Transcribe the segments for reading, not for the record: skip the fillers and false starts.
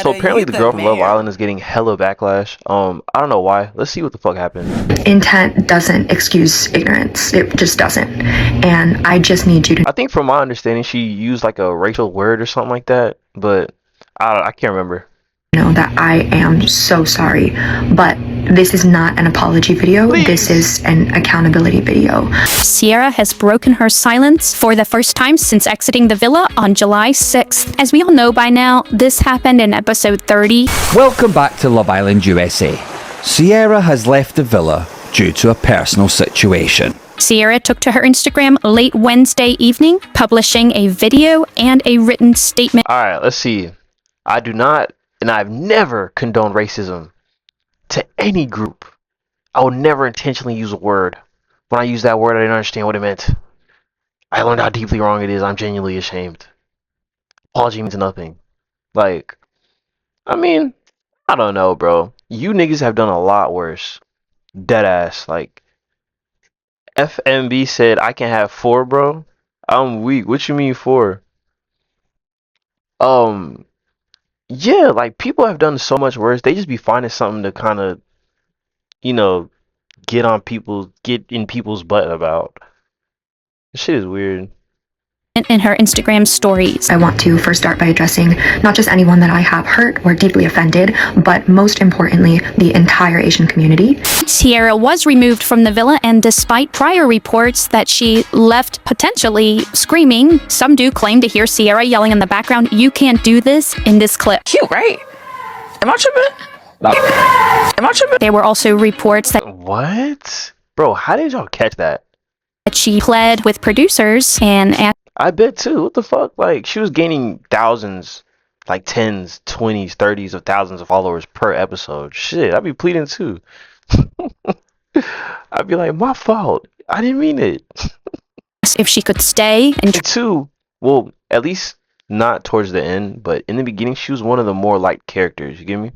So apparently the girl from Love Island is getting hella backlash. I don't know why. Let's see what the fuck happened. Intent doesn't excuse ignorance. It just doesn't. And I just need you to... I think from my understanding, she used like a racial word or something like that, but I can't remember. know that I am so sorry, but this is not an apology video. Please. This is an accountability video. Cierra has broken her silence for the first time since exiting the villa on July 6th. As we all know by now, this happened in episode 30. Welcome back to Love Island USA. Cierra has left the villa due to a personal situation. Cierra took to her Instagram late Wednesday evening, publishing a video and a written statement. Alright, let's see. I do not, and I've never condoned racism to any group. I would never intentionally use a word. When I used that word, I didn't understand what it meant. I learned how deeply wrong it is. I'm genuinely ashamed. Apology means nothing. Like, I mean, I don't know, bro. You niggas have done a lot worse. Deadass. Like, FMB said, I can have 4, bro. I'm weak. What you mean 4? Yeah, like, people have done so much worse. They just be finding something to kind of, you know, get in people's butt about. This shit is weird. In her Instagram stories. I want to first start by addressing not just anyone that I have hurt or deeply offended, but most importantly, the entire Asian community. Cierra was removed from the villa, and despite prior reports that she left potentially screaming, some do claim to hear Cierra yelling in the background, "You can't do this," in this clip. Cute, right? Am I tripping? Am I tripping? There were also reports that What? Bro, how did y'all catch that? she pled with producers and asked I bet too. What the fuck? Like, she was gaining thousands, like 10s, 20s, 30s of thousands of followers per episode. Shit, I'd be pleading too. I'd be like, my fault. I didn't mean it. if she could stay and And two, well, at least not towards the end, but in the beginning, she was one of the more liked characters. You get me?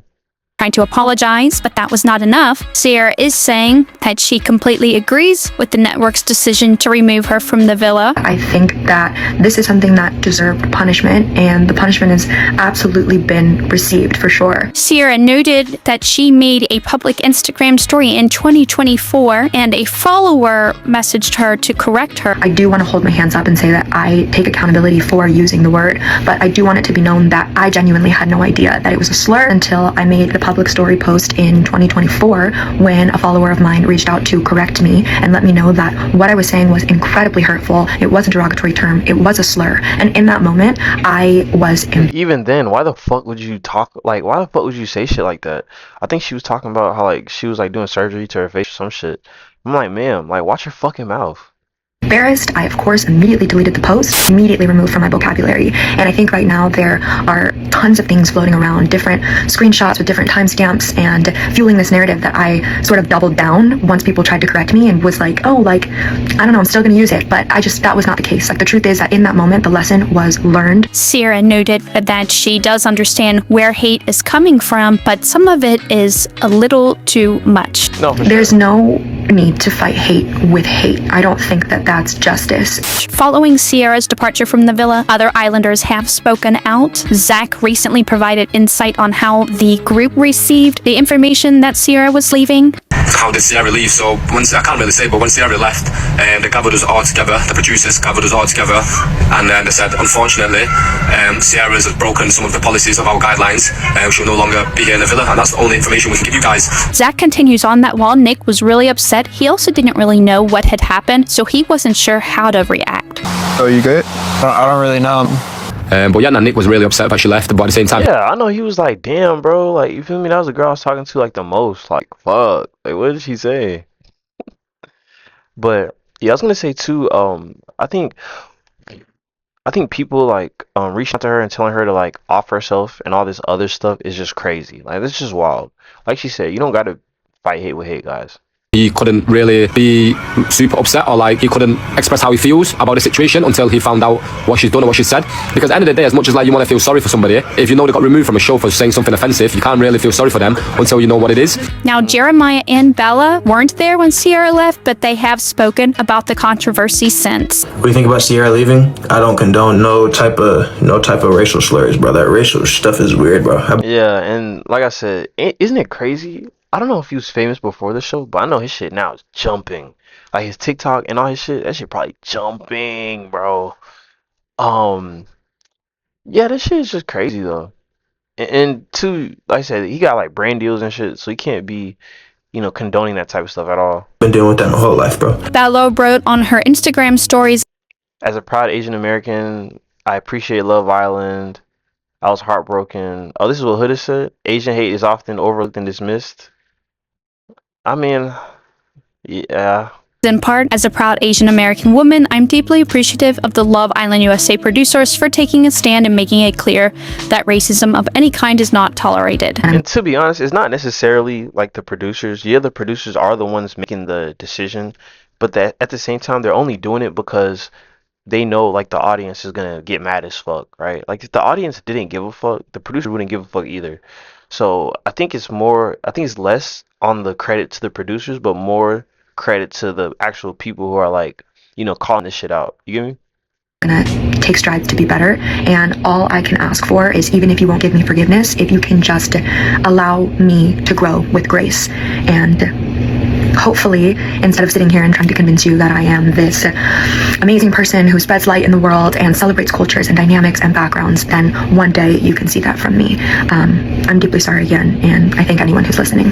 trying to apologize, but that was not enough. Cierra is saying that she completely agrees with the network's decision to remove her from the villa. I think that this is something that deserved punishment, and the punishment has absolutely been received for sure. Cierra noted that she made a public Instagram story in 2024, and a follower messaged her to correct her. I do want to hold my hands up and say that I take accountability for using the word, but I do want it to be known that I genuinely had no idea that it was a slur until I made the public story post in 2024 when a follower of mine reached out to correct me and let me know that what I was saying was incredibly hurtful. It was a derogatory term. It was a slur. And in that moment, I was... Even then, why the fuck would you talk, like, why the fuck would you say shit like that? I think she was talking about how, like, she was, like, doing surgery to her face or some shit. I'm like, ma'am, like, watch your fucking mouth. Embarrassed, I of course immediately deleted the post, immediately removed from my vocabulary. And I think right now there are tons of things floating around, different screenshots with different timestamps, and fueling this narrative that I sort of doubled down once people tried to correct me and was like, oh, like, I don't know, I'm still gonna use it. But that was not the case. Like, the truth is that in that moment, the lesson was learned. Cierra noted that she does understand where hate is coming from, but some of it is a little too much. No, for There's sure. no need to fight hate with hate. I don't think that that's justice. Following Cierra's departure from the villa, other islanders have spoken out. Zach recently provided insight on how the group received the information that Cierra was leaving. How did Cierra leave? So I can't really say, but when Cierra left, they gathered us all together. The producers gathered us all together, and they said, unfortunately, Cierra has broken some of the policies of our guidelines. She'll no longer be here in the villa, and that's the only information we can give you guys. Zach continues on that while Nick was really upset, he also didn't really know what had happened, so he wasn't sure how to react. Oh, you good? I don't really know. But yeah, Nick was really upset that she left, but at the same time, Yeah, I know he was like, damn, bro, like, you feel me? That was the girl I was talking to, like, the most. Like, fuck. Like, what did she say? But, yeah, I was gonna say, too, I think people, like, reaching out to her and telling her to, like, off herself and all this other stuff is just crazy. Like, it's just wild. Like she said, you don't gotta fight hate with hate, guys. he couldn't really be super upset, or like he couldn't express how he feels about the situation until he found out what she's done or what she said. Because at the end of the day, as much as like you want to feel sorry for somebody, if you know they got removed from a show for saying something offensive, you can't really feel sorry for them until you know what it is. Now, Jeremiah and Bella weren't there when Cierra left, but they have spoken about the controversy since. What do you think about Cierra leaving? I don't condone no type of racial slurs, bro. That racial stuff is weird, bro. Yeah, and like I said, isn't it crazy? I don't know if he was famous before the show, but I know his shit now is jumping. Like his TikTok and all his shit, that shit probably jumping, bro. Yeah, that shit is just crazy though. And two, like I said, he got like brand deals and shit, so he can't be, condoning that type of stuff at all. Been dealing with that my whole life, bro. Bella wrote on her Instagram stories, As a proud Asian American, I appreciate Love Island. I was heartbroken. Oh, this is what Hood said. Asian hate is often overlooked and dismissed. I mean, yeah. in part, as a proud Asian American woman, I'm deeply appreciative of the Love Island USA producers for taking a stand and making it clear that racism of any kind is not tolerated. And to be honest, it's not necessarily like the producers. Yeah, the producers are the ones making the decision, but that at the same time, they're only doing it because they know like the audience is gonna get mad as fuck, right? Like if the audience didn't give a fuck, the producer wouldn't give a fuck either. So I think it's less on the credit to the producers, but more credit to the actual people who are like, calling this shit out. You get me? Gonna take strides to be better, and all I can ask for is, even if you won't give me forgiveness, if you can just allow me to grow with grace, and hopefully, instead of sitting here and trying to convince you that I am this amazing person who spreads light in the world and celebrates cultures and dynamics and backgrounds, then one day you can see that from me. I'm deeply sorry again, and I thank anyone who's listening.